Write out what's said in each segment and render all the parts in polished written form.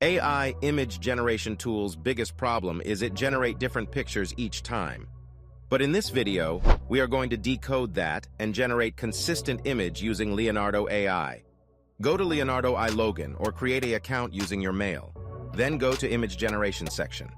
AI image generation tool's biggest problem is it generates different pictures each time. But in this video, we are going to decode that and generate consistent image using Leonardo AI. Go to Leonardo AI login or create an account using your mail. Then go to image generation section.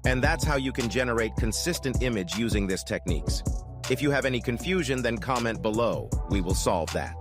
And that's how you can generate consistent image using this techniques. If you have any confusion, then comment below. We will solve that.